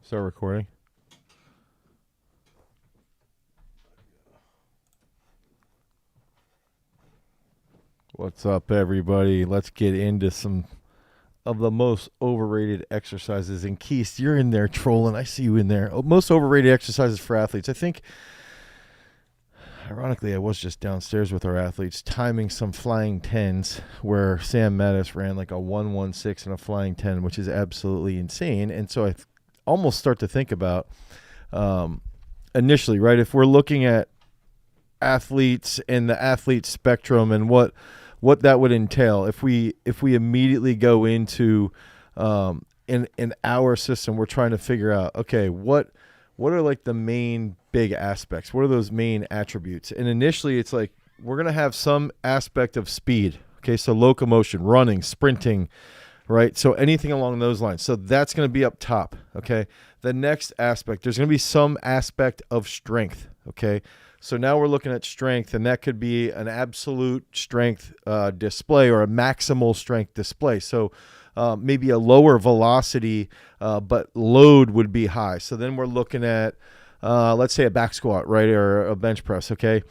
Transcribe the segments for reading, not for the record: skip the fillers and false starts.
Start recording. What's up, everybody? Let's get into some of the most overrated exercises. And Keith, you're in there trolling. I see you in there. Most overrated exercises for athletes. I think, ironically, I was just downstairs with our athletes timing some flying 10s where Sam Mattis ran like a 1:16 and a flying 10, which is absolutely insane. And so I almost start to think about initially, right, if we're looking at athletes and the athlete spectrum and what that would entail if we immediately go into in our system, we're trying to figure out, okay, what are like the main big aspects, what are those main attributes? And initially it's like we're going to have some aspect of speed, okay, so locomotion, running, sprinting, right? So anything along those lines. So that's going to be up top, okay? The next aspect, there's going to be some aspect of strength, okay? So now we're looking at strength, and that could be an absolute strength display or a maximal strength display. So maybe a lower velocity, but load would be high. So then we're looking at, let's say, a back squat, right, or a bench press, okay?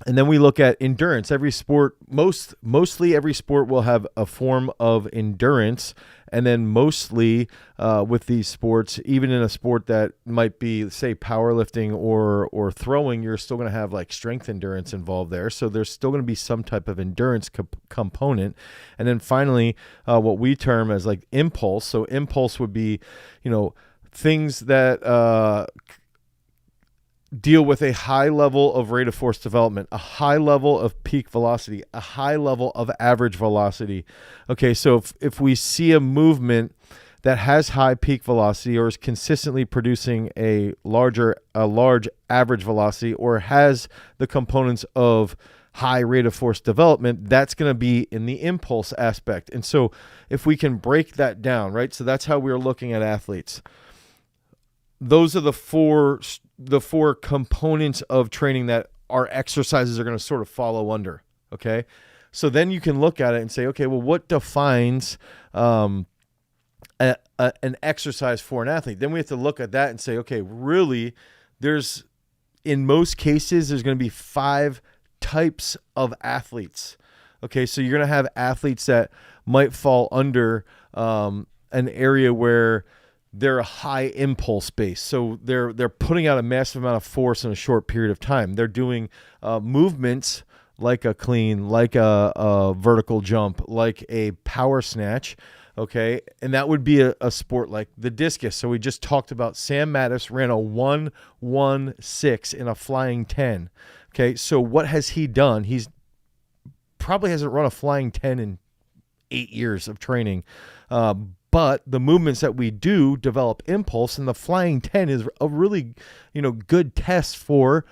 And then we look at endurance. Every sport, mostly every sport will have a form of endurance. And then mostly with these sports, even in a sport that might be, say, powerlifting or throwing, you're still going to have like strength endurance involved there. So there's still going to be some type of endurance component. And then finally, what we term as like impulse. So impulse would be, things that deal with a high level of rate of force development, a high level of peak velocity, a high level of average velocity. Okay, so if we see a movement that has high peak velocity or is consistently producing a large average velocity or has the components of high rate of force development, that's going to be in the impulse aspect. And so if we can break that down, right? So that's how we're looking at athletes. Those are the four components of training that our exercises are going to sort of follow under, okay? So then you can look at it and say, okay, well, what defines an exercise for an athlete? Then we have to look at that and say, okay, really, in most cases, there's going to be 5 types of athletes, okay? So you're going to have athletes that might fall under an area where they're a high impulse base. So they're putting out a massive amount of force in a short period of time. They're doing movements like a clean, like a vertical jump, like a power snatch, okay? And that would be a sport like the discus. So we just talked about Sam Mattis ran a 1:16 in a flying 10, okay? So what has he done? He's probably hasn't run a flying 10 in 8 years of training, but the movements that we do develop impulse, and the flying 10 is a really, good test for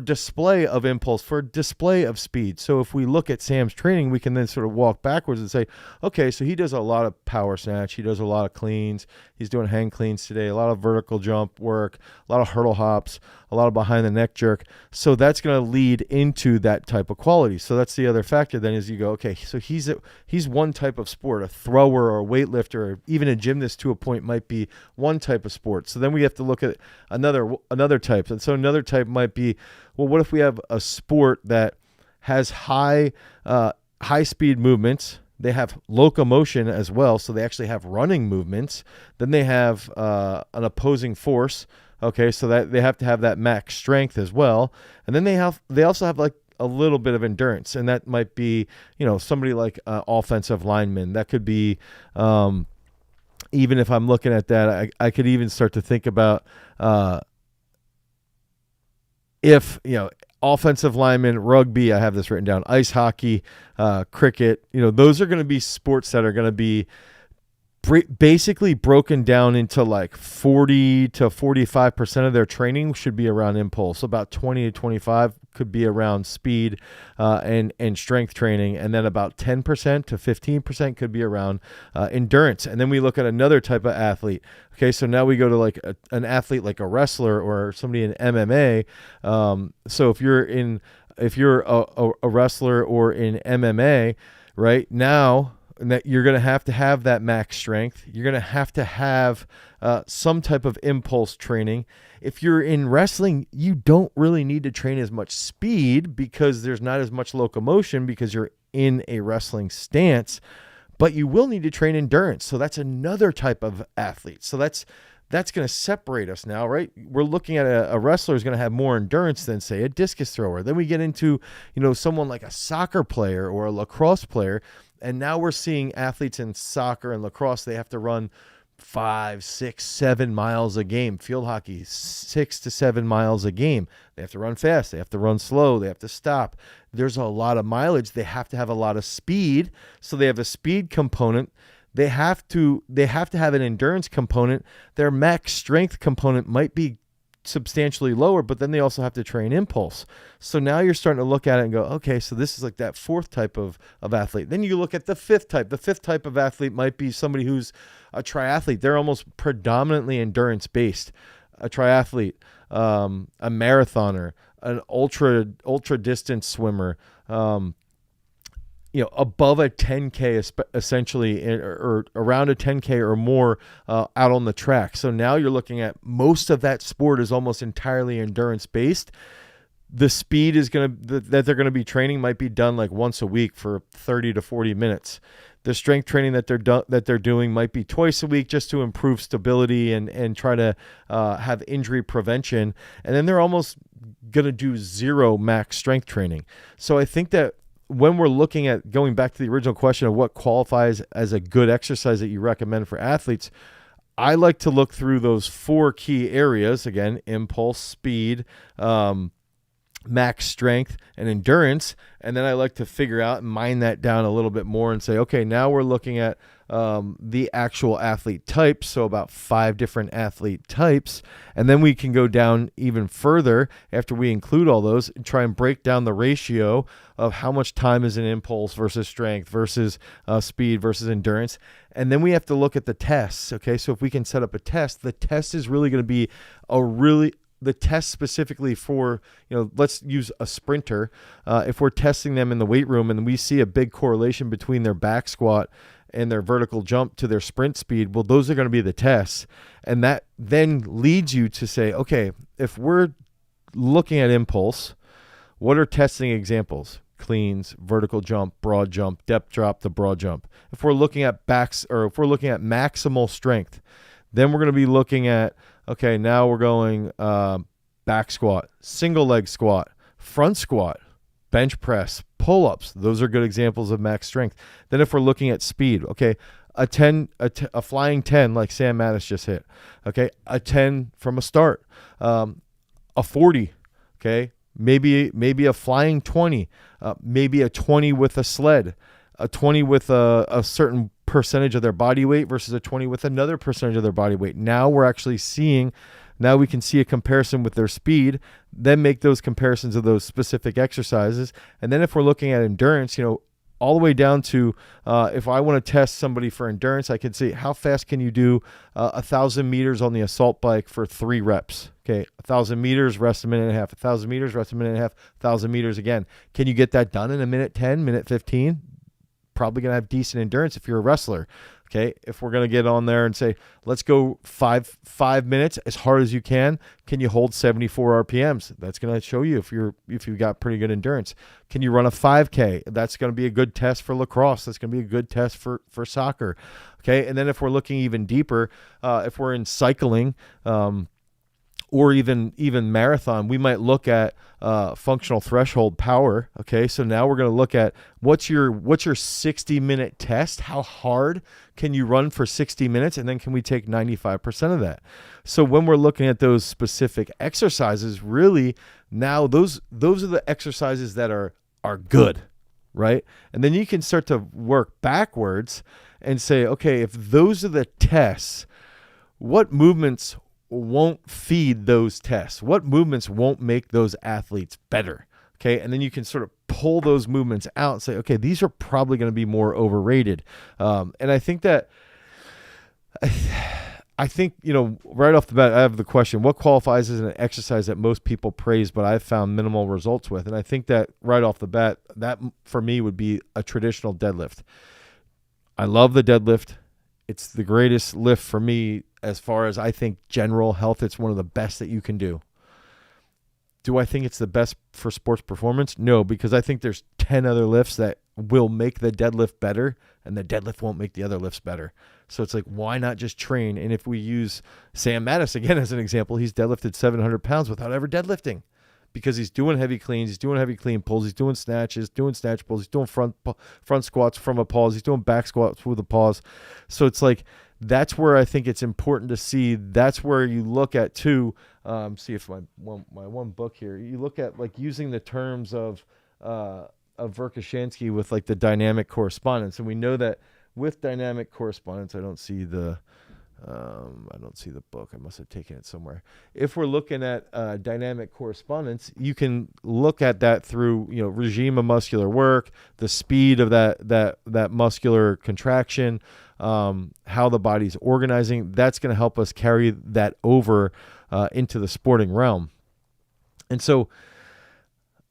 display of impulse, for display of speed. So if we look at Sam's training, we can then sort of walk backwards and say, okay, so he does a lot of power snatch. He does a lot of cleans. He's doing hang cleans today, a lot of vertical jump work, a lot of hurdle hops, a lot of behind the neck jerk. So that's going to lead into that type of quality. So that's the other factor then is you go, okay, so he's one type of sport. A thrower or a weightlifter or even a gymnast to a point might be one type of sport. So then we have to look at another type. And so another type might be, well, what if we have a sport that has high speed movements? They have locomotion as well, so they actually have running movements. Then they have an opposing force, okay, so that they have to have that max strength as well. And then they also have like a little bit of endurance, and that might be, somebody like offensive lineman. That could be, even if I'm looking at that, I could even start to think about if, offensive lineman, rugby, I have this written down, ice hockey, cricket, those are going to be sports that are going to be basically broken down into like 40 to 45% of their training should be around impulse. About 20 to 25 could be around speed and strength training. And then about 10% to 15% could be around endurance. And then we look at another type of athlete. Okay, so now we go to like an athlete like a wrestler or somebody in MMA. So if you're a wrestler or in MMA, right now, and that you're going to have that max strength. You're going to have some type of impulse training. If you're in wrestling, you don't really need to train as much speed because there's not as much locomotion because you're in a wrestling stance, but you will need to train endurance. So that's another type of athlete. So that's going to separate us now, right? We're looking at a wrestler who's going to have more endurance than, say, a discus thrower. Then we get into, someone like a soccer player or a lacrosse player. And now we're seeing athletes in soccer and lacrosse, they have to run 5, 6, 7 miles a game. Field hockey, 6 to 7 miles a game. They have to run fast. They have to run slow. They have to stop. There's a lot of mileage. They have to have a lot of speed. So they have a speed component. They have to have an endurance component. Their max strength component might be substantially lower, but then they also have to train impulse. So now you're starting to look at it and go, okay, so this is like that fourth type of athlete. Then you look at the fifth type. The fifth type of athlete might be somebody who's a triathlete. They're almost predominantly endurance based. A triathlete, a marathoner, an ultra distance swimmer, above a 10K essentially, or around a 10K or more out on the track. So now you're looking at most of that sport is almost entirely endurance based. The speed is that they're going to be training might be done like once a week for 30 to 40 minutes. The strength training that they're doing might be twice a week just to improve stability and try to have injury prevention. And then they're almost going to do zero max strength training. So I think that when we're looking at going back to the original question of what qualifies as a good exercise that you recommend for athletes, I like to look through those 4 key areas. Again, impulse, speed, max strength, and endurance. And then I like to figure out and mine that down a little bit more and say, okay, now we're looking at the actual athlete types. So about 5 different athlete types. And then we can go down even further after we include all those and try and break down the ratio of how much time is in impulse versus strength versus speed versus endurance. And then we have to look at the tests. Okay. So if we can set up a test, the test is really going to be the test specifically for, let's use a sprinter. If we're testing them in the weight room and we see a big correlation between their back squat and their vertical jump to their sprint speed, well, those are going to be the tests. And that then leads you to say, okay, if we're looking at impulse, what are testing examples? Cleans, vertical jump, broad jump, depth drop to broad jump. If we're looking at if we're looking at maximal strength, then we're going to be looking at, okay, now we're going back squat, single leg squat, front squat, bench press, pull-ups. Those are good examples of max strength. Then if we're looking at speed, okay, a flying 10 like Sam Mattis just hit, okay, a 10 from a start, a 40, okay, maybe a flying 20, maybe a 20 with a sled, a 20 with a certain percentage of their body weight versus a 20 with another percentage of their body weight. Now we can see a comparison with their speed, then make those comparisons of those specific exercises. And then if we're looking at endurance, all the way down to if I want to test somebody for endurance, I can see how fast can you do 1,000 meters on the assault bike for 3 reps. Okay, 1,000 meters, rest a minute and a half, 1,000 meters, rest a minute and a half, 1,000 meters again. Can you get that done in a minute 10, minute 15? Probably going to have decent endurance if you're a wrestler. Okay, if we're going to get on there and say, let's go 5 minutes as hard as you can you hold 74 RPMs? That's going to show you if you've got pretty good endurance. Can you run a 5K? That's going to be a good test for lacrosse. That's going to be a good test for soccer. Okay, and then if we're looking even deeper, if we're in cycling, or even marathon, we might look at functional threshold power. Okay, so now we're going to look at what's your 60-minute test? How hard can you run for 60 minutes? And then can we take 95% of that? So when we're looking at those specific exercises, really now those are the exercises that are good, right? And then you can start to work backwards and say, okay, if those are the tests, what movements won't feed those tests? What movements won't make those athletes better? Okay, and then you can sort of pull those movements out and say, okay, these are probably going to be more overrated. And I think that, right off the bat, I have the question, what qualifies as an exercise that most people praise, but I've found minimal results with? And I think that right off the bat, that for me would be a traditional deadlift. I love the deadlift. It's the greatest lift for me as far as I think general health. It's one of the best that you can do. Do I think it's the best for sports performance? No, because I think there's 10 other lifts that will make the deadlift better, and the deadlift won't make the other lifts better. So it's like, why not just train? And if we use Sam Mattis again as an example, he's deadlifted 700 pounds without ever deadlifting because he's doing heavy cleans, he's doing heavy clean pulls, he's doing snatches, doing snatch pulls, he's doing front squats from a pause, he's doing back squats with a pause. So it's like, that's where I think it's important to see. That's where you look at too. See if my one book here. You look at like using the terms of Verkhoshansky with like the dynamic correspondence, and we know that with dynamic correspondence, I don't see the book. I must have taken it somewhere. If we're looking at dynamic correspondence, you can look at that through regime of muscular work, the speed of that muscular contraction. How the body's organizing, that's going to help us carry that over into the sporting realm. And so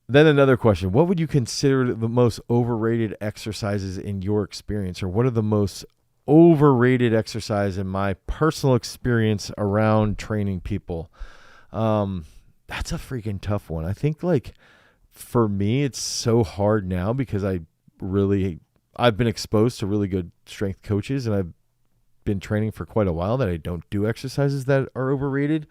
then another question, what would you consider the most overrated exercises in your experience, or what are the most overrated exercise in my personal experience around training people? That's a freaking tough one. I think like for me, it's so hard now because I've been exposed to really good strength coaches, and I've been training for quite a while, that I don't do exercises that are overrated.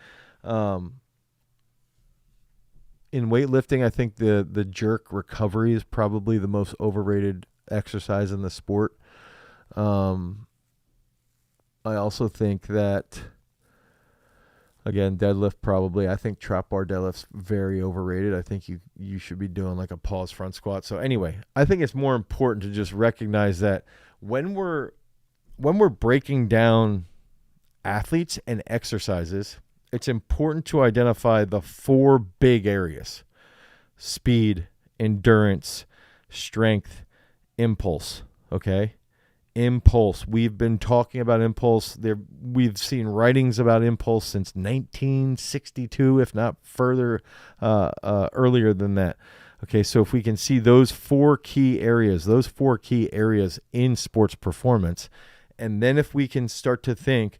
In weightlifting, I think the jerk recovery is probably the most overrated exercise in the sport. I also think that, again, deadlift probably. I think trap bar deadlift's very overrated. I think you should be doing like a pause front squat. So anyway, I think it's more important to just recognize that when we're breaking down athletes and exercises, it's important to identify the 4 big areas: speed, endurance, strength, impulse. Okay? Impulse. We've been talking about impulse. We've seen writings about impulse since 1962, if not further, earlier than that. Okay, so if we can see those 4 key areas in sports performance, and then if we can start to think,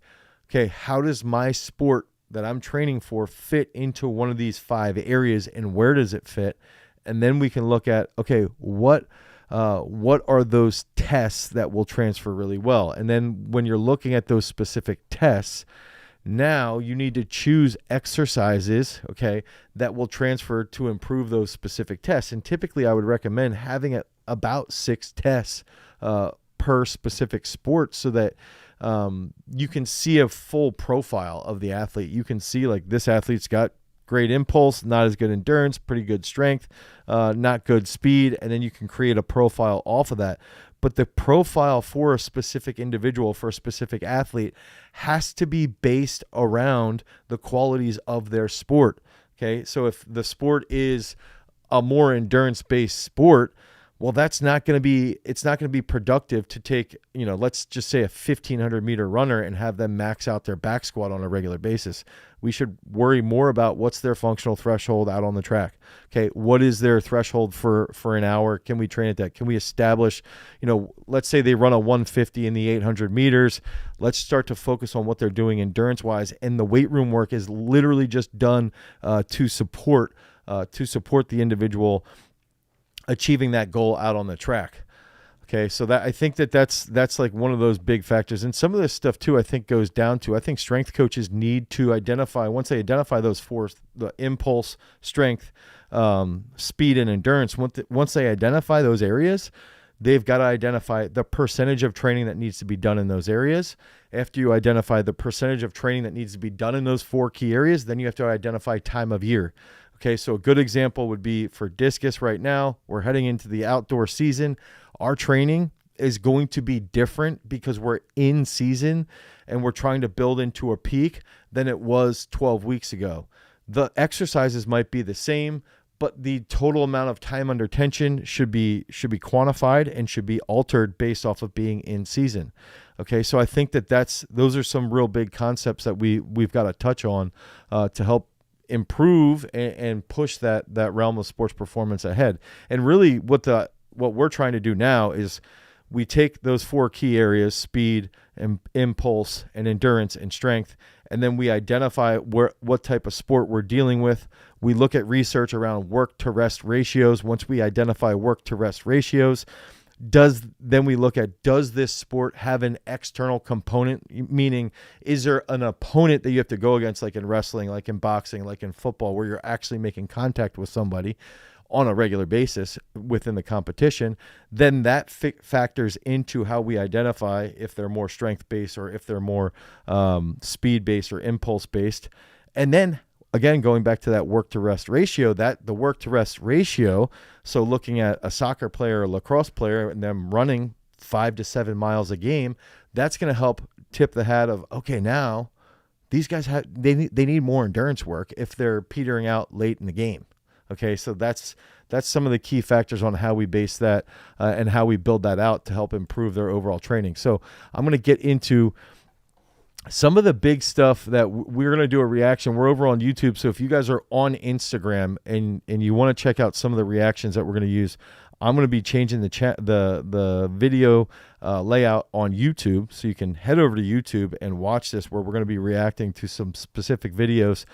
okay, how does my sport that I'm training for fit into one of these 5 areas, and where does it fit? And then we can look at, okay, what are those tests that will transfer really well? And then when you're looking at those specific tests, now you need to choose exercises, okay, that will transfer to improve those specific tests. And typically I would recommend having about 6 tests per specific sport, so that you can see a full profile of the athlete. You can see like, this athlete's got great impulse, not as good endurance, pretty good strength, not good speed, and then you can create a profile off of that. But the profile for a specific individual, for a specific athlete, has to be based around the qualities of their sport. Okay, so if the sport is a more endurance-based sport, well, it's not going to be productive to take, let's just say a 1,500 meter runner and have them max out their back squat on a regular basis. We should worry more about what's their functional threshold out on the track. Okay, what is their threshold for an hour? Can we train at that? Can we establish, let's say they run a 150 in the 800 meters. Let's start to focus on what they're doing endurance-wise, and the weight room work is literally just done to support the individual achieving that goal out on the track. Okay, so that I think that's like one of those big factors. And some of this stuff too, I think goes down to, I think strength coaches need to identify, once they identify those 4, the impulse, strength, speed, and endurance, once they identify those areas, they've got to identify the percentage of training that needs to be done in those areas. After you identify the percentage of training that needs to be done in those 4 key areas, then you have to identify time of year. Okay, so a good example would be for discus right now. We're heading into the outdoor season. Our training is going to be different because we're in season and we're trying to build into a peak than it was 12 weeks ago. The exercises might be the same, but the total amount of time under tension should be quantified and should be altered based off of being in season. Okay, so I think those are some real big concepts that we've got to touch on to help improve and push that realm of sports performance ahead. And really what we're trying to do now is we take those 4 key areas, speed and impulse and endurance and strength, and then we identify what type of sport we're dealing with. We look at research around work to rest ratios. Once we identify work to rest ratios, then we look at, does this sport have an external component? Meaning, is there an opponent that you have to go against, like in wrestling, like in boxing, like in football, where you're actually making contact with somebody on a regular basis within the competition? Then that factors into how we identify if they're more strength-based or if they're more speed-based or impulse-based. And then, again, going back to that work-to-rest ratio, the work-to-rest ratio, so looking at a soccer player or lacrosse player and them running 5 to 7 miles a game, that's going to help tip the hat of, okay, now these guys they need more endurance work if they're petering out late in the game. Okay, so that's some of the key factors on how we base that and how we build that out to help improve their overall training. So I'm going to get into some of the big stuff that we're going to do a reaction. We're over on YouTube, so if you guys are on Instagram and you want to check out some of the reactions that we're going to use, I'm going to be changing the video layout on YouTube, so you can head over to YouTube and watch this, where we're going to be reacting to some specific videos.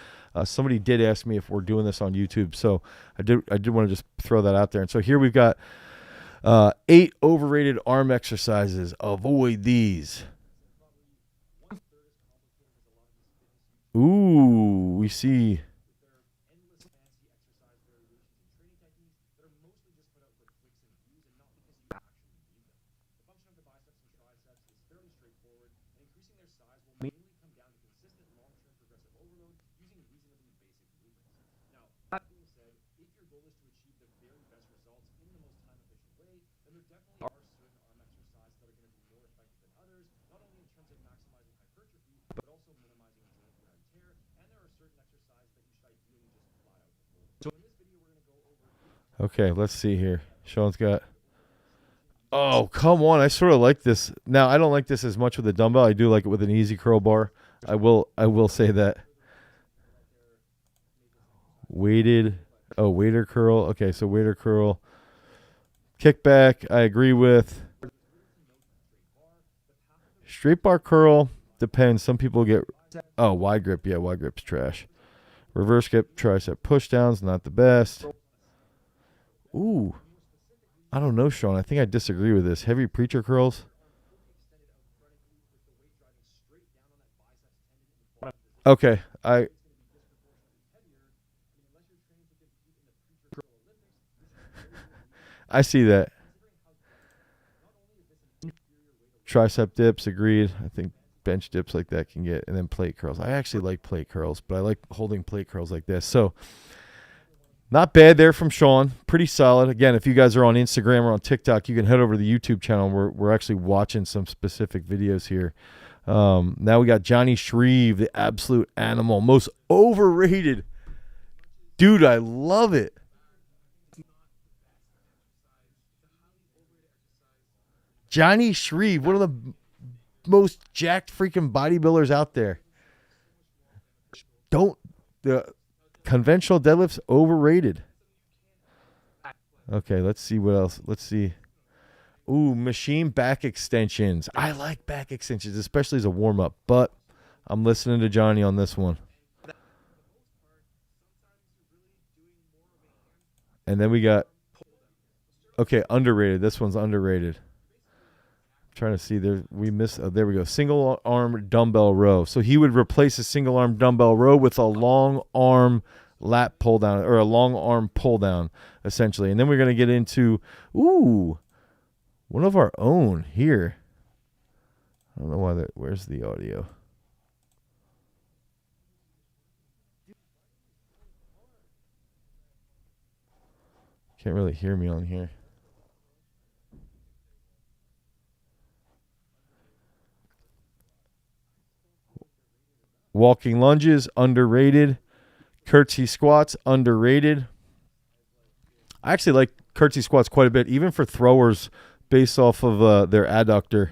Somebody did ask me if we're doing this on YouTube, so I did want to just throw that out there. And so here we've got 8 overrated arm exercises. Avoid these. Ooh, we see. Okay, let's see here. Sean's got. Oh, come on. I sort of like this. Now, I don't like this as much with a dumbbell. I do like it with an easy curl bar. I will say that. Weighted. Oh, waiter curl. Okay, so waiter curl. Kickback, I agree with. Straight bar curl, depends. Some people get. Oh, wide grip. Yeah, wide grip's trash. Reverse grip, tricep pushdowns, not the best. Ooh. I don't know, Sean. I think I disagree with this. Heavy preacher curls. Okay. I see that. Tricep dips, agreed. I think bench dips like that can get, and then plate curls. I actually like plate curls, but I like holding plate curls like this. So not bad there from Sean. Pretty solid. Again, if you guys are on Instagram or on TikTok, you can head over to the YouTube channel. We're actually watching some specific videos here. Now we got Johnny Shreve, the absolute animal, most overrated. Dude, I love it. Johnny Shreve, one of the most jacked freaking bodybuilders out there. The conventional deadlifts overrated. Okay, let's see what else. Let's see. Ooh, machine back extensions. I like back extensions, especially as a warm-up, but I'm listening to Johnny on this one. And then we got, okay, underrated. This one's underrated. Trying to see there, we missed. Oh, there we go. Single arm dumbbell row. So he would replace a single arm dumbbell row with a long arm lat pull down, or a long arm pull down, essentially. And then we're gonna get into one of our own here. I don't know why that. Where's the audio? Can't really hear me on here. Walking lunges, underrated. Curtsy squats, underrated. I actually like curtsy squats quite a bit, even for throwers based off of their adductor.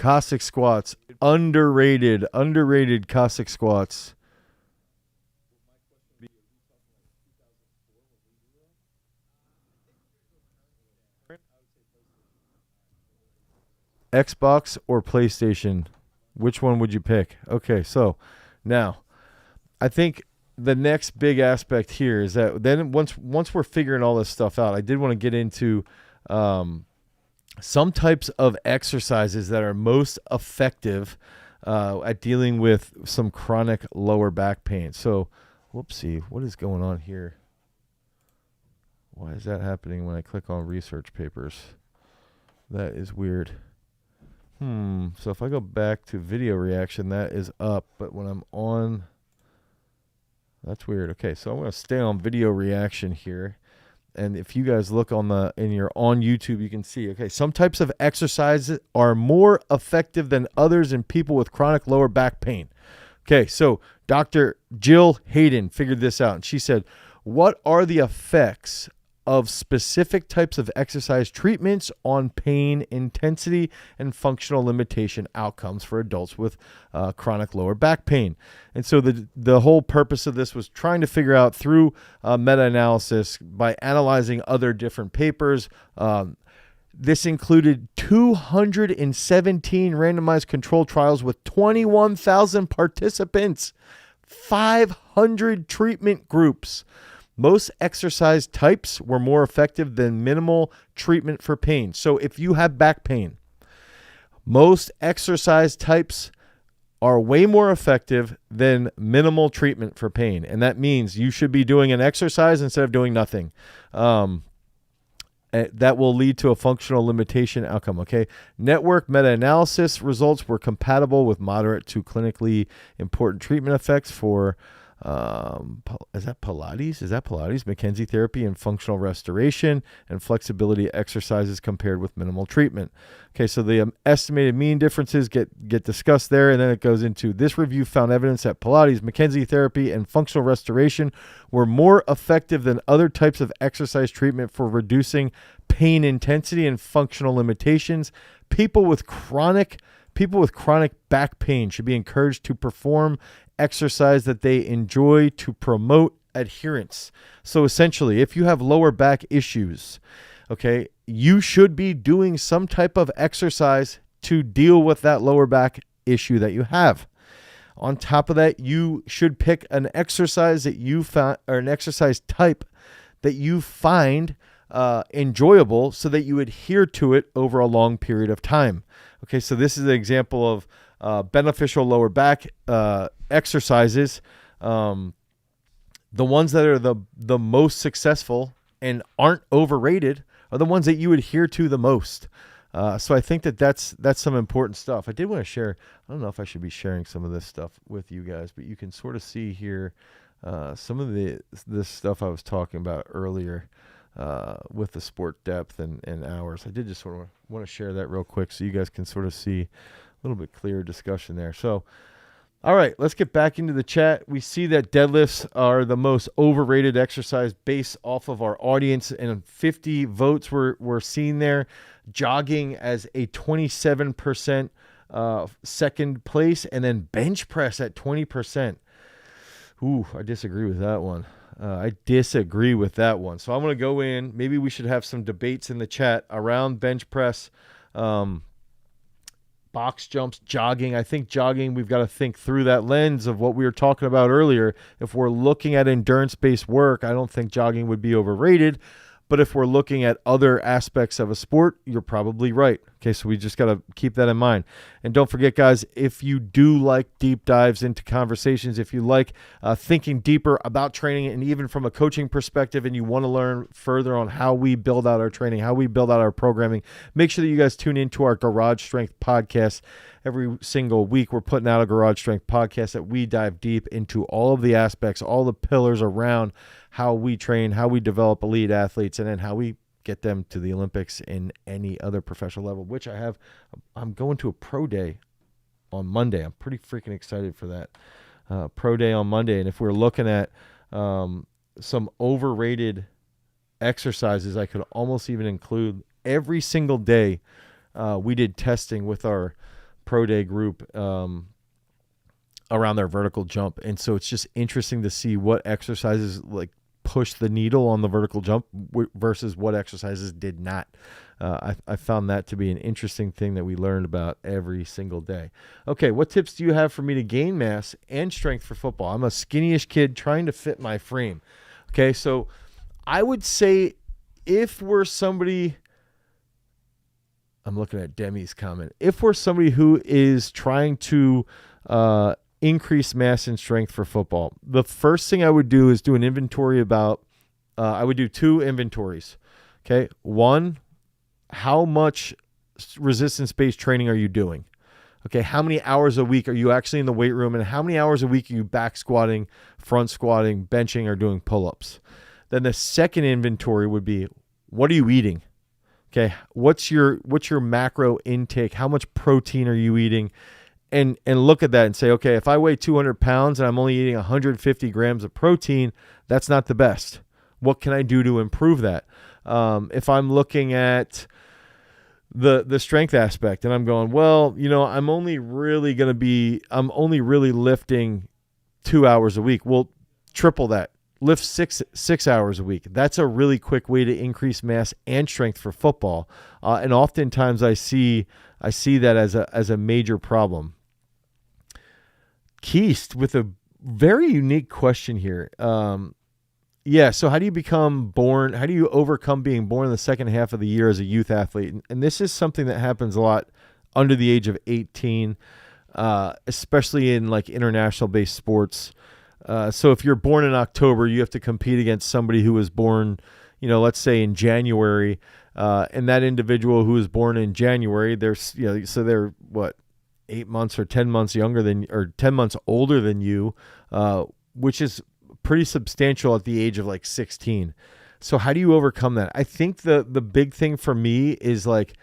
Cossack squats, underrated Cossack squats. Xbox or PlayStation? Which one would you pick? Okay, so now I think the next big aspect here is that then once we're figuring all this stuff out, I did want to get into some types of exercises that are most effective at dealing with some chronic lower back pain. So, whoopsie, what is going on here? Why is that happening when I click on research papers? That is weird. So if I go back to video reaction, that is up, but when I'm on, that's weird. Okay, so I'm going to stay on video reaction here. And if you guys look on on YouTube, you can see, okay, some types of exercises are more effective than others in people with chronic lower back pain. Okay, so Dr. Jill Hayden figured this out, and she said, what are the effects of specific types of exercise treatments on pain intensity and functional limitation outcomes for adults with chronic lower back pain? And so the whole purpose of this was trying to figure out through meta-analysis by analyzing other different papers. This included 217 randomized controlled trials with 21,000 participants, 500 treatment groups. Most exercise types were more effective than minimal treatment for pain. So if you have back pain, most exercise types are way more effective than minimal treatment for pain. And that means you should be doing an exercise instead of doing nothing. That will lead to a functional limitation outcome, okay? Network meta-analysis results were compatible with moderate to clinically important treatment effects for is that Pilates? McKenzie therapy and functional restoration and flexibility exercises compared with minimal treatment. Okay, so the estimated mean differences get discussed there, and then it goes into this review found evidence that Pilates, McKenzie therapy, and functional restoration were more effective than other types of exercise treatment for reducing pain intensity and functional limitations. People with chronic back pain should be encouraged to perform exercise that they enjoy to promote adherence. So essentially, if you have lower back issues, okay, you should be doing some type of exercise to deal with that lower back issue that you have. On top of that, you should pick an exercise that you found, or an exercise type that you find enjoyable so that you adhere to it over a long period of time. Okay, so this is an example of beneficial lower back exercises. The ones that are the most successful and aren't overrated are the ones that you adhere to the most. So I think that's some important stuff. I did want to share, I don't know if I should be sharing some of this stuff with you guys, but you can sort of see here some of this stuff I was talking about earlier with the sport depth and hours. I did just sort of want to share that real quick so you guys can sort of see a little bit clearer discussion there. So, all right, let's get back into the chat. We see that deadlifts are the most overrated exercise based off of our audience, and 50 votes were seen there. Jogging as a 27% second place, and then bench press at 20%. Ooh, I disagree with that one. So I'm going to go in. Maybe we should have some debates in the chat around bench press, box jumps, jogging. I think jogging, we've got to think through that lens of what we were talking about earlier. If we're looking at endurance-based work, I don't think jogging would be overrated. But if we're looking at other aspects of a sport, you're probably right. Okay, so we just got to keep that in mind. And don't forget, guys, if you do like deep dives into conversations, if you like thinking deeper about training and even from a coaching perspective, and you want to learn further on how we build out our training, how we build out our programming, make sure that you guys tune into our Garage Strength podcast. Every single week, we're putting out a Garage Strength podcast that we dive deep into all of the aspects, all the pillars around how we train, how we develop elite athletes, and then how we get them to the Olympics in any other professional level, which I'm going to a pro day on Monday. I'm pretty freaking excited for that pro day on Monday. And if we're looking at some overrated exercises, I could almost even include every single day we did testing with our pro day group around their vertical jump. And so it's just interesting to see what exercises like push the needle on the vertical jump versus what exercises did not. I found that to be an interesting thing that we learned about every single day. Okay, what tips do you have for me to gain mass and strength for football? I'm a skinny-ish kid trying to fit my frame. Okay, so I would say if we're somebody, I'm looking at Demi's comment, if we're somebody who is trying to increase mass and strength for football, the first thing I would do is do an inventory about, I would do 2 inventories. Okay. 1, how much resistance-based training are you doing? Okay. How many hours a week are you actually in the weight room, and how many hours a week are you back squatting, front squatting, benching, or doing pull-ups? Then the second inventory would be, what are you eating? Okay. What's your macro intake? How much protein are you eating? And look at that and say, okay, if I weigh 200 pounds and I'm only eating 150 grams of protein, that's not the best. What can I do to improve that? If I'm looking at the strength aspect and I'm going, well, I'm only really lifting 2 hours a week. Well, triple that. Lift six hours a week. That's a really quick way to increase mass and strength for football. And oftentimes I see that as a major problem. Keist with a very unique question here. So how do you overcome being born in the second half of the year as a youth athlete? And this is something that happens a lot under the age of 18, especially in like international based sports. So if you're born in October, you have to compete against somebody who was born, let's say in January, and that individual who was born in January, so they're what, 8 months or 10 months or 10 months older than you, which is pretty substantial at the age of like 16. So how do you overcome that? I think the big thing for me is like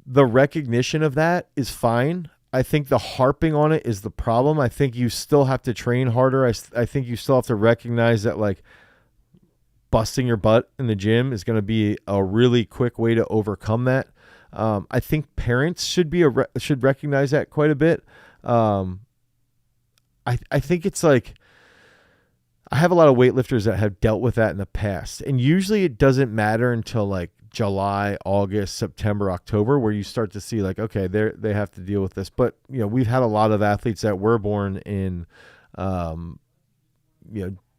the recognition of that is fine. I think the harping on it is the problem. I think you still have to train harder. I think you still have to recognize that like busting your butt in the gym is going to be a really quick way to overcome that. I think parents should recognize that quite a bit. I think it's like, I have a lot of weightlifters that have dealt with that in the past, and usually it doesn't matter until like July, August, September, October, where you start to see like, okay, they have to deal with this. But we've had a lot of athletes that were born in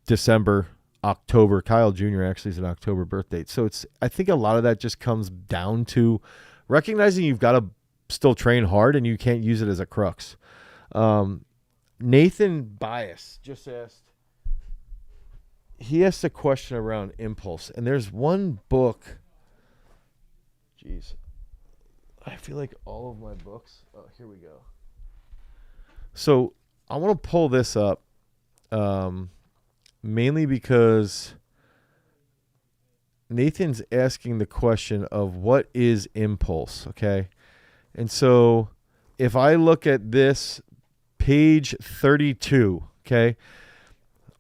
December, October. Kyle Jr. actually is an October birth date. So I think a lot of that just comes down to recognizing you've got to still train hard and you can't use it as a crux. Nathan Bias just asked, he asked a question around impulse, and there's one book. Jeez. I feel like all of my books. Oh, here we go. So I want to pull this up mainly because Nathan's asking the question of what is impulse, okay? And so if I look at this page 32, okay?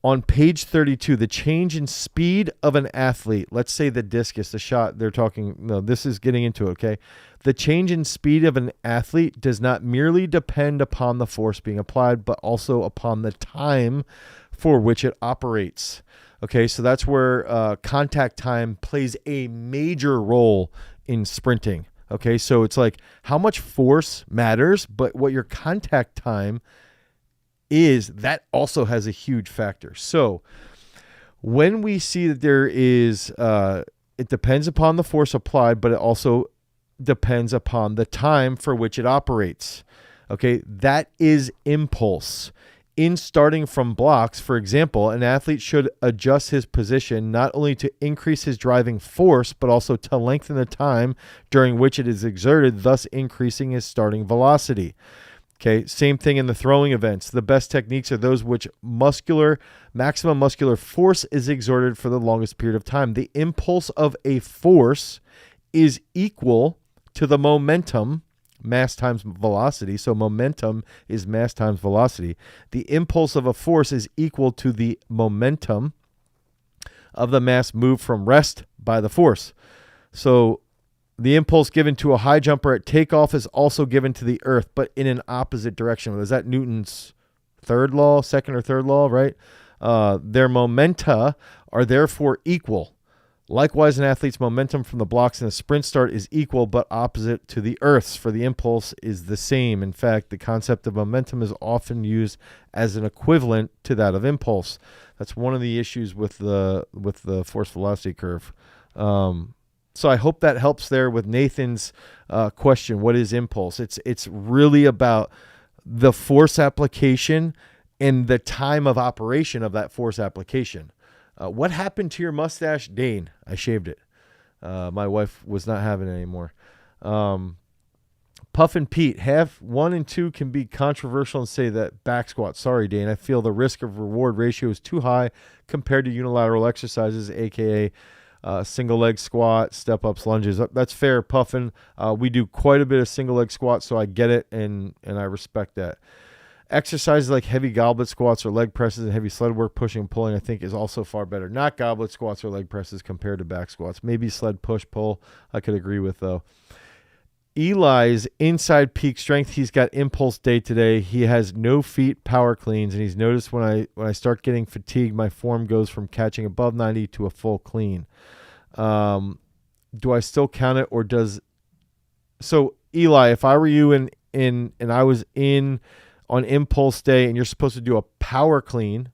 On page 32, the change in speed of an athlete, let's say the discus, the shot, this is getting into it, okay? The change in speed of an athlete does not merely depend upon the force being applied, but also upon the time for which it operates. Okay, so that's where contact time plays a major role in sprinting. Okay, so it's like how much force matters, but what your contact time is, that also has a huge factor. So when we see that there is, it depends upon the force applied, but it also depends upon the time for which it operates. Okay, that is impulse. In starting from blocks, for example, an athlete should adjust his position not only to increase his driving force, but also to lengthen the time during which it is exerted, thus increasing his starting velocity. Okay, same thing in the throwing events. The best techniques are those which maximum muscular force is exerted for the longest period of time. The impulse of a force is equal to the momentum, mass times velocity. So momentum is mass times velocity. The impulse of a force is equal to the momentum of the mass moved from rest by the force. So The impulse given to a high jumper at takeoff is also given to the earth, but in an opposite direction. Is that Newton's second or third law, right? Their momenta are therefore equal. Likewise, an athlete's momentum from the blocks in a sprint start is equal but opposite to the Earth's, for the impulse is the same. In fact, the concept of momentum is often used as an equivalent to that of impulse. That's one of the issues with the force velocity curve. So I hope that helps there with Nathan's question. What is impulse? It's really about the force application and the time of operation of that force application. What happened to your mustache, Dane? I shaved it. My wife was not having it anymore. Puff and Pete, half 1 and 2 can be controversial and say that back squat. Sorry, Dane. I feel the risk of reward ratio is too high compared to unilateral exercises, aka single leg squat, step ups, lunges. That's fair, Puffin. We do quite a bit of single leg squats, so I get it and I respect that. Exercises like heavy goblet squats or leg presses and heavy sled work, pushing and pulling, I think is also far better. Not goblet squats or leg presses compared to back squats. Maybe sled push pull I could agree with though. Eli's inside peak strength. He's got impulse day today. He has no feet power cleans, and he's noticed when I start getting fatigued, my form goes from catching above 90 to a full clean. Do I still count it or does? So Eli, if I were you and I was in on impulse day and you're supposed to do a power clean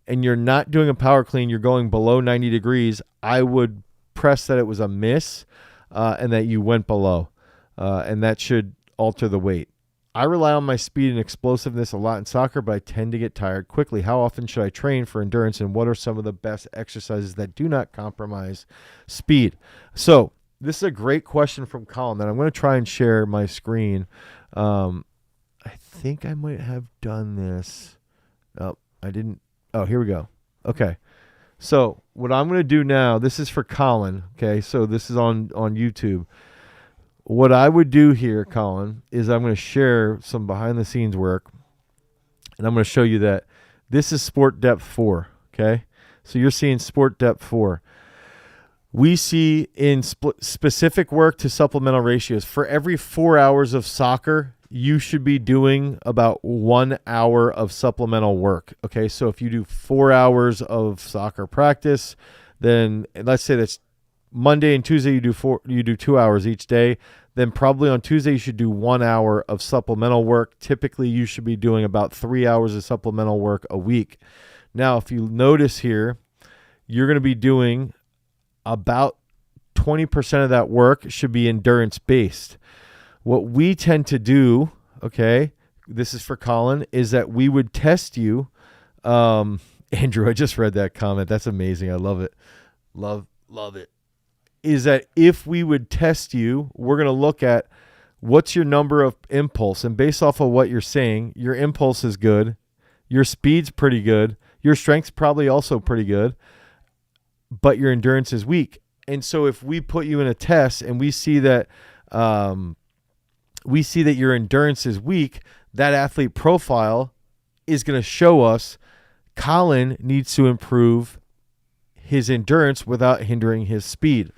and you're not doing a power clean, you're going below 90 degrees, I would press that it was a miss and that you went below. And that should alter the weight. I rely on my speed and explosiveness a lot in soccer, but I tend to get tired quickly. How often should I train for endurance, and what are some of the best exercises that do not compromise speed? So this is a great question from Colin, and I'm going to try and share my screen. I think I might have done this. Oh, I didn't. Oh, here we go. Okay. So what I'm going to do now, this is for Colin. Okay. So this is on YouTube. What I would do here, Colin, is I'm going to share some behind the scenes work. And I'm going to show you that this is sport depth 4. Okay. So you're seeing sport depth 4. We see in specific work to supplemental ratios. For every 4 hours of soccer, you should be doing about 1 hour of supplemental work. Okay, so if you do 4 hours of soccer practice, then let's say that's Monday and Tuesday you do 2 hours each day. Then probably on Tuesday you should do 1 hour of supplemental work. Typically you should be doing about 3 hours of supplemental work a week. Now, if you notice here, you're going to be doing about 20% of that work should be endurance based. What we tend to do, okay, this is for Colin, is that we would test you. Andrew, I just read that comment. That's amazing. I love it. Love it. Is that if we would test you, we're going to look at what's your number of impulse. And based off of what you're saying, your impulse is good. Your speed's pretty good. Your strength's probably also pretty good. But your endurance is weak. And so if we put you in a test and we see that your endurance is weak, that athlete profile is going to show us Colin needs to improve his endurance without hindering his speed.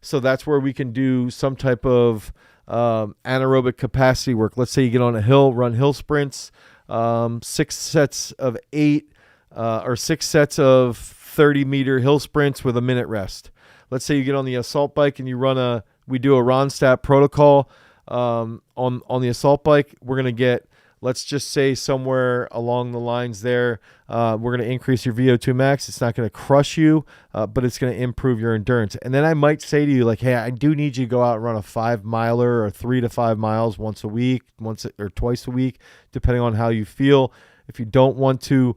So that's where we can do some type of anaerobic capacity work. Let's say you get on a hill, run hill sprints, 6 sets of 8 or 6 sets of 30-meter hill sprints with a minute rest. Let's say you get on the assault bike and we do a Ronstadt protocol on the assault bike. We're going to get, let's just say somewhere along the lines there, we're going to increase your VO2 max. It's not going to crush you, but it's going to improve your endurance. And then I might say to you, like, hey, I do need you to go out and run a 5-miler or 3 to 5 miles once a week, once or twice a week, depending on how you feel. If you don't want to,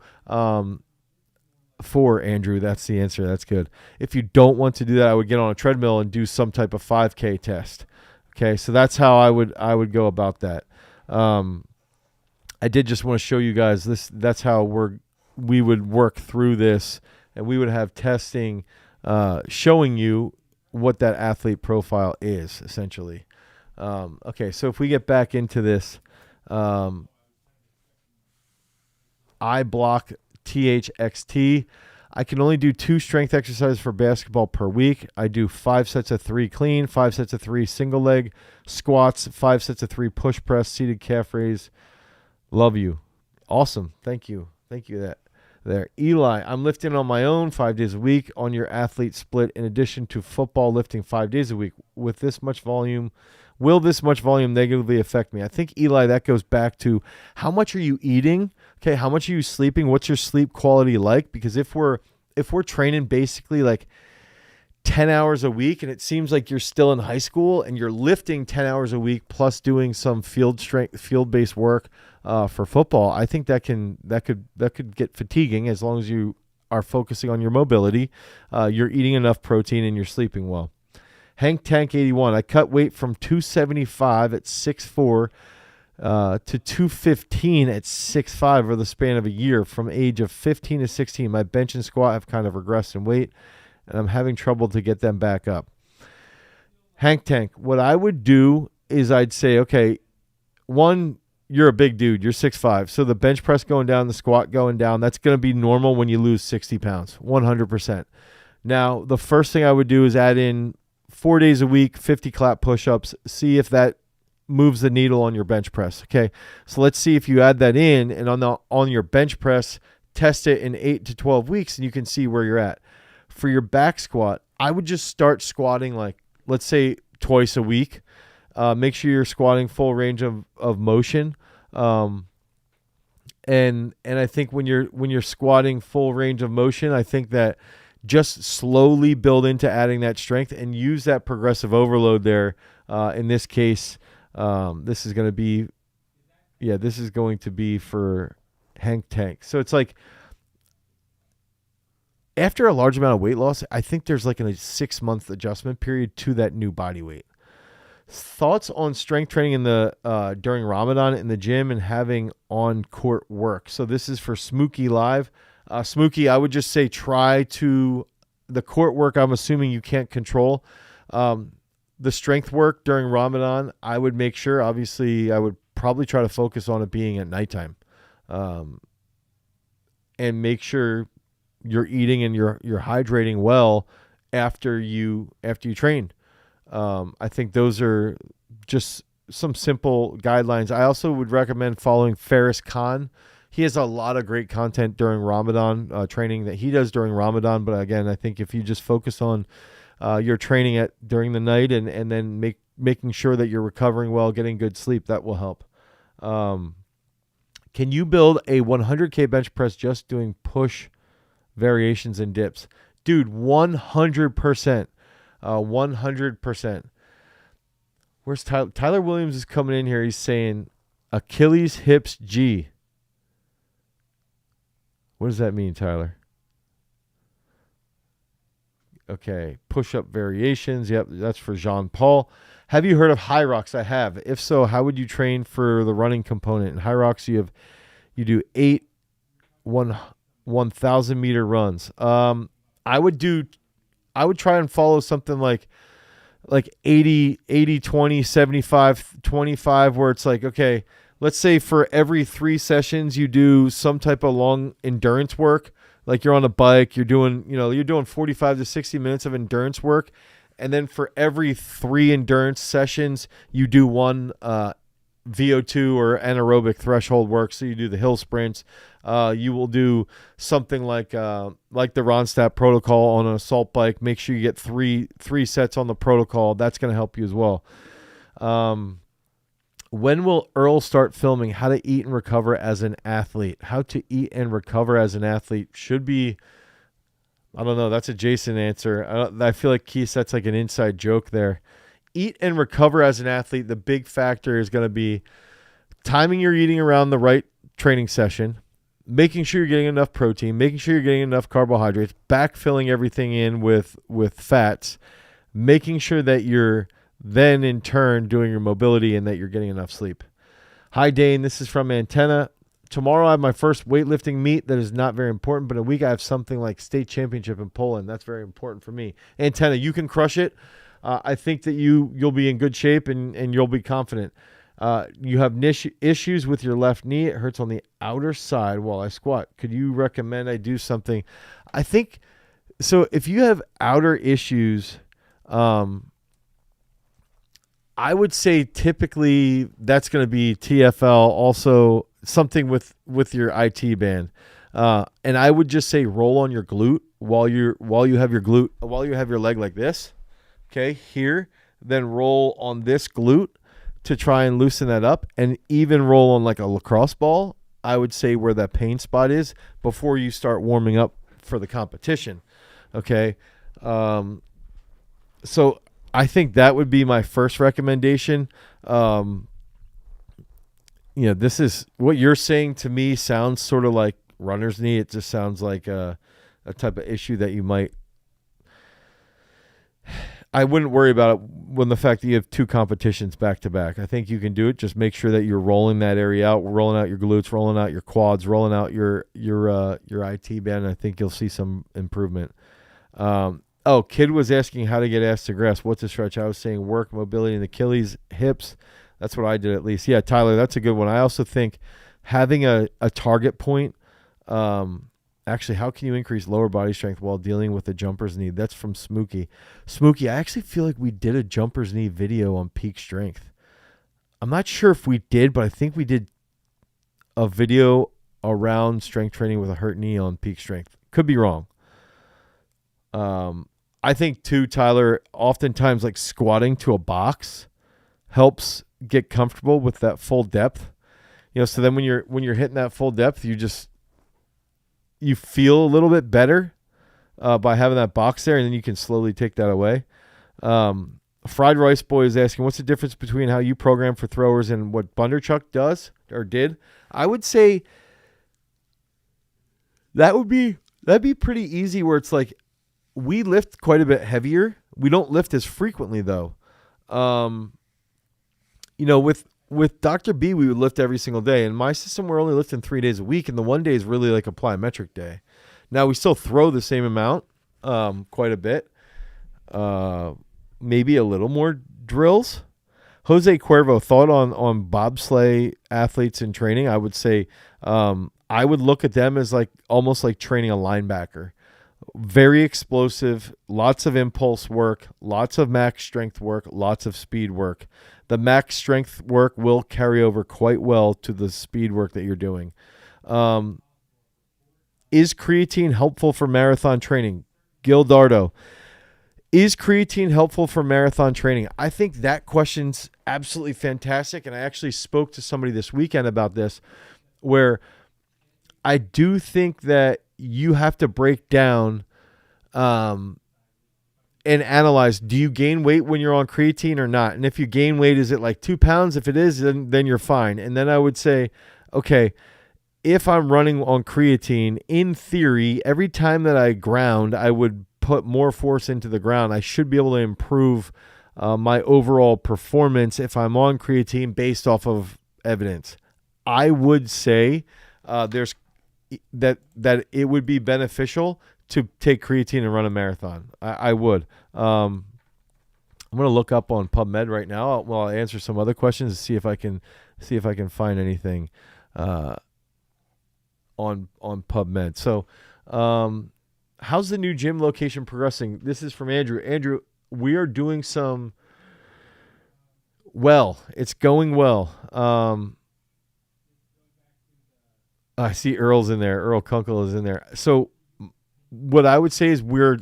4, Andrew, that's the answer. That's good. If you don't want to do that, I would get on a treadmill and do some type of 5K test. Okay, so that's how I would go about that. I did just want to show you guys this. That's how we would work through this, and we would have testing showing you what that athlete profile is essentially. Okay, so if we get back into this, I block THXT. I can only do 2 strength exercises for basketball per week. I do 5 sets of 3 clean, 5 sets of 3 single leg squats, 5 sets of 3 push press, seated calf raise. Love you. Awesome. Thank you. Thank you there. Eli, I'm lifting on my own 5 days a week on your athlete split in addition to football lifting 5 days a week. With this much volume, will this much volume negatively affect me? I think, Eli, that goes back to how much are you eating? Okay, how much are you sleeping? What's your sleep quality like? Because if we're training basically like 10 hours a week and it seems like you're still in high school and you're lifting 10 hours a week plus doing some field-based work for football, I think that could get fatiguing as long as you are focusing on your mobility, you're eating enough protein, and you're sleeping well. Hank Tank 81, I cut weight from 275 at 6'4", to 215 at 6'5" over the span of a year. From age of 15 to 16, my bench and squat have kind of regressed in weight, and I'm having trouble to get them back up. Hank Tank, what I would do is I'd say, okay, one, you're a big dude. You're 6'5", so the bench press going down, the squat going down, that's going to be normal when you lose 60 pounds, 100%. Now, the first thing I would do is add in 4 days a week, 50 clap push-ups, see if that moves the needle on your bench press. Okay, so let's see if you add that in, and on your bench press, test it in 8 to 12 weeks, and you can see where you're at. For your back squat, I would just start squatting like, let's say, twice a week. Make sure you're squatting full range of motion. And I think when you're squatting full range of motion, I think that just slowly build into adding that strength and use that progressive overload there. In this case, this is going to be for Hank Tank. So it's like after a large amount of weight loss, I think there's like a 6-month adjustment period to that new body weight. Thoughts on strength training in the during Ramadan in the gym and having on court work. So this is for Smokey Live. Smokey, I would just say try to the court work. I'm assuming you can't control. The strength work during Ramadan, I would make sure, obviously, I would probably try to focus on it being at nighttime, and make sure you're eating and you're hydrating well after you train. I think those are just some simple guidelines. I also would recommend following Ferris Khan. He has a lot of great content during Ramadan, training that he does during Ramadan. But again, I think if you just focus on your training during the night and then making sure that you're recovering well, getting good sleep, that will help. Can you build a 100K bench press just doing push variations and dips? Dude, 100%. 100%. Where's Tyler? Tyler Williams is coming in here. He's saying Achilles hips G. What does that mean, Tyler? Okay, push-up variations. Yep, that's for Jean Paul. Have you heard of High Rocks? I have. If so, how would you train for the running component? In High Rocks, you do 8 1,000 meter runs. I would try and follow something like 80 20 75 25, where it's like, okay, let's say for every 3 sessions you do some type of long endurance work. Like you're on a bike, you're doing 45 to 60 minutes of endurance work. And then for every 3 endurance sessions, you do one VO2 or anaerobic threshold work. So you do the hill sprints. You will do something like the Ronstadt protocol on an assault bike. Make sure you get three sets on the protocol. That's going to help you as well. When will Earl start filming how to eat and recover as an athlete? How to eat and recover as an athlete should be, I don't know, that's a Jason answer. I feel like Keith, that's like an inside joke there. Eat and recover as an athlete, the big factor is going to be timing your eating around the right training session, making sure you're getting enough protein, making sure you're getting enough carbohydrates, backfilling everything in with fats, making sure that you're then in turn doing your mobility and that you're getting enough sleep. Hi, Dane. This is from Antenna. Tomorrow I have my first weightlifting meet that is not very important, but in a week I have something like state championship in Poland. That's very important for me. Antenna, you can crush it. I think that you'll be in good shape and you'll be confident. You have issues with your left knee. It hurts on the outer side while I squat. Could you recommend I do something? I think so. If you have outer issues, I would say typically that's going to be TFL, also something with your IT band. And I would just say roll on your glute while you have your leg like this. Okay, here, then roll on this glute to try and loosen that up, and even roll on like a lacrosse ball. I would say where that pain spot is before you start warming up for the competition. Okay. So I think that would be my first recommendation. This is what you're saying to me sounds sort of like runner's knee. It just sounds like a type of issue that you might. I wouldn't worry about it when the fact that you have 2 competitions back to back. I think you can do it. Just make sure that you're rolling that area out, rolling out your glutes, rolling out your quads, rolling out your IT band. And I think you'll see some improvement. Kid was asking how to get ass to grass. What's a stretch? I was saying work, mobility, and Achilles, hips. That's what I did at least. Yeah, Tyler, that's a good one. I also think having a target point. Actually, how can you increase lower body strength while dealing with a jumper's knee? That's from Smokey. Smokey, I actually feel like we did a jumper's knee video on peak strength. I'm not sure if we did, but I think we did a video around strength training with a hurt knee on peak strength. Could be wrong. I think too, Tyler, oftentimes like squatting to a box helps get comfortable with that full depth. So then when you're hitting that full depth, you feel a little bit better by having that box there, and then you can slowly take that away. Fried Rice Boy is asking, what's the difference between how you program for throwers and what Bunderchuck does or did? I would say that'd be pretty easy, where it's like we lift quite a bit heavier. We don't lift as frequently though. With Dr. B, we would lift every single day. In my system, we're only lifting 3 days a week, and the one day is really like a plyometric day. Now, we still throw the same amount, quite a bit. Maybe a little more drills. Jose Cuervo, thought on bobsleigh athletes in training. I would say I would look at them as like almost like training a linebacker. Very explosive, lots of impulse work, lots of max strength work, lots of speed work. The max strength work will carry over quite well to the speed work that you're doing. Is creatine helpful for marathon training? Gil Dardo. Is creatine helpful for marathon training? I think that question's absolutely fantastic, and I actually spoke to somebody this weekend about this, where I do think that you have to break down and analyze, do you gain weight when you're on creatine or not? And if you gain weight, is it like 2 pounds? If it is, then you're fine. And then I would say, okay, if I'm running on creatine, in theory, every time that I ground, I would put more force into the ground. I should be able to improve my overall performance if I'm on creatine based off of evidence. I would say there's that it would be beneficial to take creatine and run a marathon. I would. I'm going to look up on PubMed right now while I answer some other questions to see if I can find anything on PubMed. So, how's the new gym location progressing? This is from Andrew. Andrew, we are doing some. Well, it's going well. I see Earl's in there. Earl Kunkel is in there. So what I would say is we're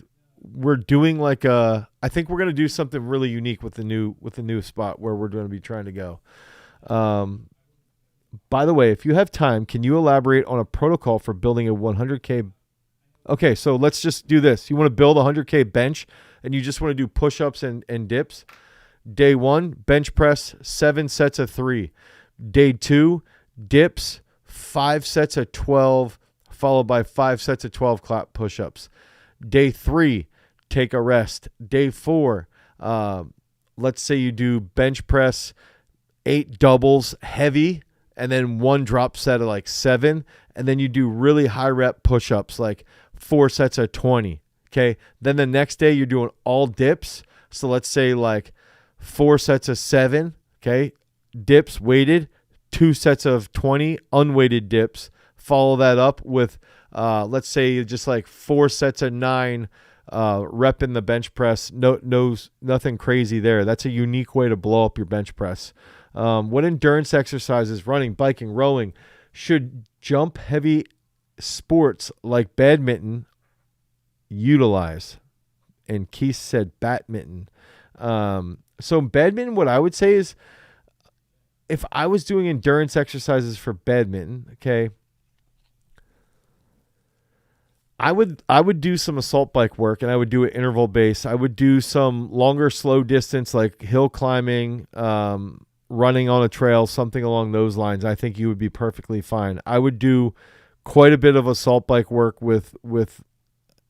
doing like I think we're going to do something really unique with the new spot where we're going to be trying to go. By the way, if you have time, can you elaborate on a protocol for building a 100K? Okay, so let's just do this. You want to build a 100K bench and you just want to do push-ups and dips. Day 1, bench press, 7 sets of 3. Day 2, dips, 5 sets of 12, followed by 5 sets of 12 clap push-ups. Day 3, take a rest. Day 4, let's say you do bench press, 8 doubles heavy, and then 1 drop set of like 7, and then you do really high rep push-ups, like 4 sets of 20. Okay. Then the next day you're doing all dips. So let's say like 4 sets of 7. Okay. Dips weighted, 2 sets of 20 unweighted dips. Follow that up with let's say just like 4 sets of 9, rep in the bench press. Nothing crazy there. That's a unique way to blow up your bench press. What endurance exercises, running, biking, rowing, should jump heavy sports like badminton utilize? And Keith said badminton. So badminton, what I would say is, if I was doing endurance exercises for badminton, okay, I would do some assault bike work, and I would do it interval based. I would do some longer, slow distance, like hill climbing, running on a trail, something along those lines. I think you would be perfectly fine. I would do quite a bit of assault bike work with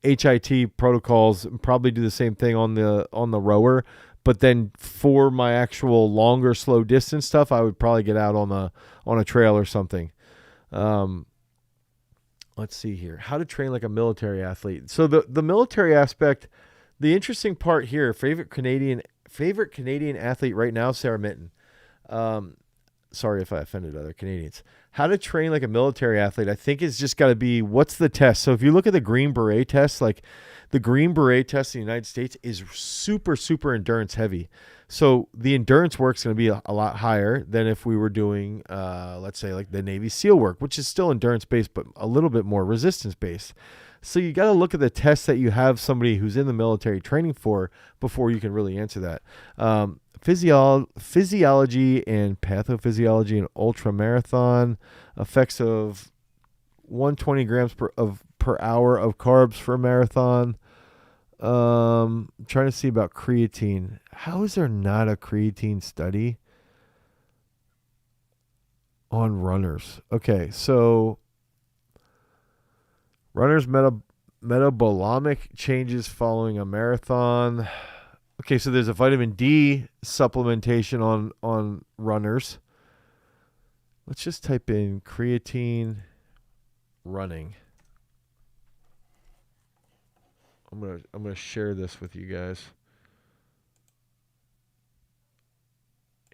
HIT protocols, and probably do the same thing on the rower. But then for my actual longer, slow distance stuff, I would probably get out on a trail or something. Let's see here. How to train like a military athlete. So the military aspect, the interesting part here, favorite Canadian athlete right now, Sarah Minton. Sorry if I offended other Canadians. How to train like a military athlete, I think it's just got to be, what's the test? So if you look at the Green Beret test, like the Green Beret test in the United States is super, super endurance heavy. So the endurance work is going to be a lot higher than if we were doing, let's say, like the Navy SEAL work, which is still endurance-based, but a little bit more resistance-based. So you got to look at the tests that you have somebody who's in the military training for before you can really answer that. Physiology and pathophysiology and ultra marathon, effects of 120 grams per hour of carbs for a marathon. I'm trying to see about creatine. How is there not a creatine study on runners? Okay, so runners metabolomic changes following a marathon. Okay, so there's a vitamin D supplementation on runners. Let's just type in creatine running. I'm gonna share this with you guys.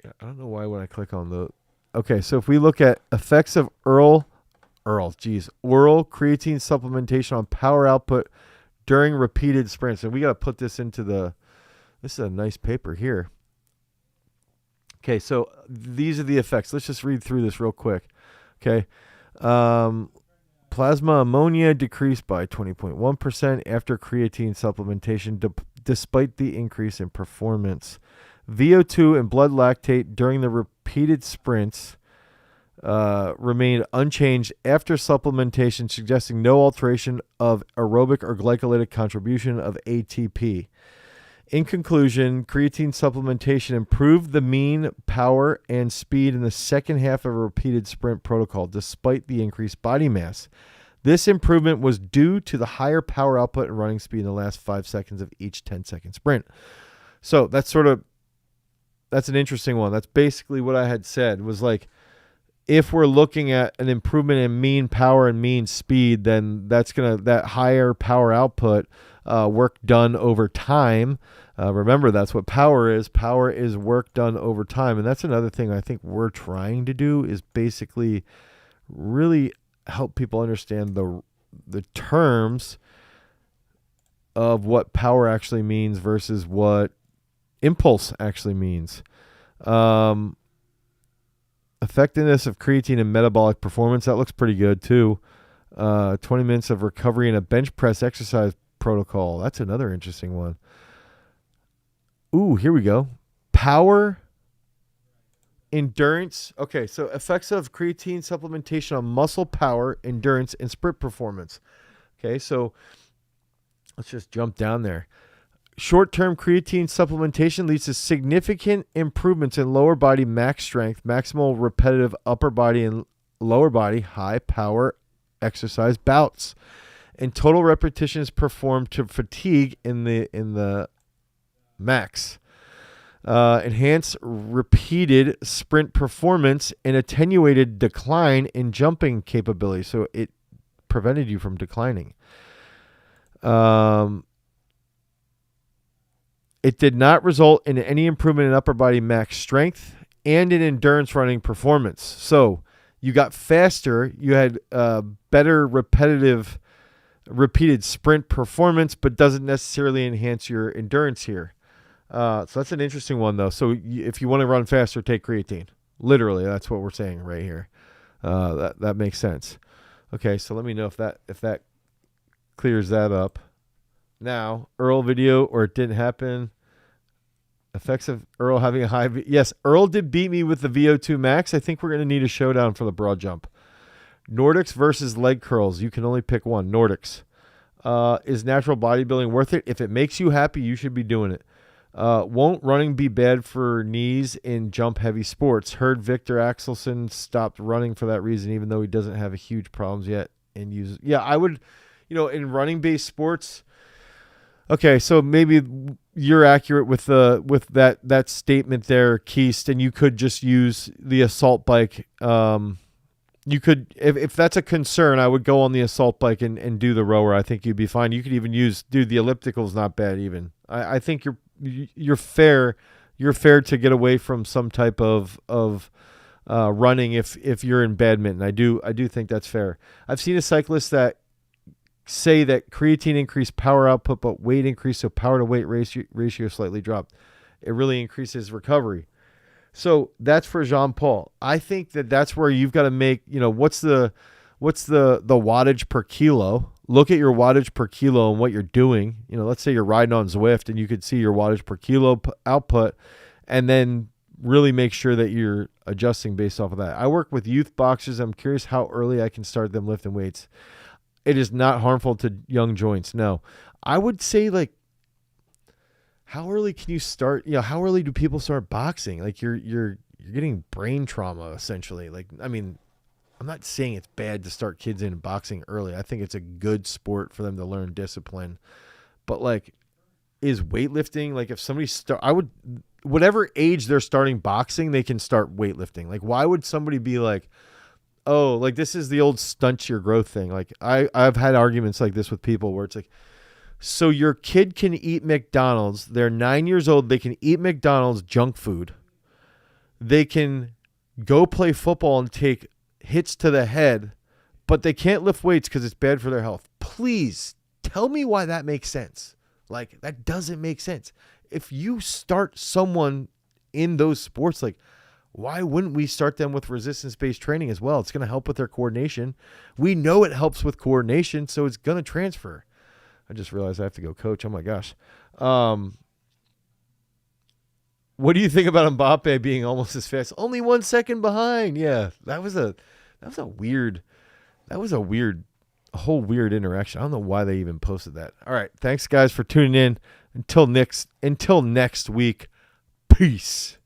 Yeah, I don't know why when I click on the. Okay, so if we look at effects of oral creatine supplementation on power output during repeated sprints, and we got to put this into the. This is a nice paper here. Okay, so these are the effects. Let's just read through this real quick. Okay. Plasma ammonia decreased by 20.1% after creatine supplementation, despite the increase in performance. VO2 and blood lactate during the repeated sprints remained unchanged after supplementation, suggesting no alteration of aerobic or glycolytic contribution of ATP. In conclusion, creatine supplementation improved the mean power and speed in the second half of a repeated sprint protocol, despite the increased body mass. This improvement was due to the higher power output and running speed in the last 5 seconds of each 10-second sprint. So that's an interesting one. That's basically what I had said, was like, if we're looking at an improvement in mean power and mean speed, then that higher power output, work done over time. Remember, that's what power is. Power is work done over time. And that's another thing I think we're trying to do, is basically really help people understand the terms of what power actually means versus what impulse actually means. Effectiveness of creatine in metabolic performance, that looks pretty good too. 20 minutes of recovery in a bench press exercise protocol. That's another interesting one. Ooh, here we go. Power, endurance. Okay, so effects of creatine supplementation on muscle power, endurance, and sprint performance. Okay, so let's just jump down there. Short-term creatine supplementation leads to significant improvements in lower body max strength, maximal repetitive upper body and lower body high power exercise bouts, and total repetitions performed to fatigue in the max. Enhanced repeated sprint performance and attenuated decline in jumping capability. So it prevented you from declining. It did not result in any improvement in upper body max strength and in endurance running performance. So You got faster. You had better repeated sprint performance, but doesn't necessarily enhance your endurance here. So that's an interesting one, though. So if you want to run faster, take creatine. Literally, that's what we're saying right here. That makes sense. Okay, so let me know if that clears that up. Now, Earl video, or it didn't happen. Effects of Earl having a high... Yes, Earl did beat me with the VO2 max. I think we're going to need a showdown for the broad jump. Nordics versus leg curls. You can only pick one. Nordics. Is natural bodybuilding worth it? If it makes you happy, you should be doing it. Won't running be bad for knees in jump-heavy sports? Heard Victor Axelson stopped running for that reason, even though he doesn't have a huge problems yet. And use... Yeah, I would... in running-based sports... Okay, so maybe you're accurate with that statement there, Keist, and you could just use the assault bike. You could, if that's a concern, I would go on the assault bike and do the rower. I think you'd be fine. You could even the elliptical is not bad even. I think you're fair. You're fair to get away from some type of running if you're in badminton. I do think that's fair. I've seen a cyclist that say that creatine increased power output, but weight increased, so power to weight ratio slightly dropped. It really increases recovery. So that's for Jean-Paul. I think that's where you've got to make, what's the wattage per kilo. Look at your wattage per kilo and what you're doing. Let's say you're riding on Zwift and you could see your wattage per kilo output, and then really make sure that you're adjusting based off of that. I work with youth boxers. I'm curious how early I can start them lifting weights. It is not harmful to young joints. No, I would say how early can you start? How early do people start boxing? Like you're getting brain trauma essentially. I'm not saying it's bad to start kids in boxing early. I think it's a good sport for them to learn discipline. But is weightlifting, if somebody whatever age they're starting boxing, they can start weightlifting. Why would somebody be this is the old stunt your growth thing. I've had arguments like this with people where it's so your kid can eat McDonald's. They're 9 years old. They can eat McDonald's junk food. They can go play football and take hits to the head, but they can't lift weights because it's bad for their health. Please tell me why that makes sense. That doesn't make sense. If you start someone in those sports, why wouldn't we start them with resistance-based training as well? It's going to help with their coordination. We know it helps with coordination, so it's going to transfer. I just realized I have to go coach. Oh, my gosh. What do you think about Mbappe being almost as fast? Only 1 second behind. Yeah, that was a weird interaction. I don't know why they even posted that. All right, thanks, guys, for tuning in. Until next week, peace.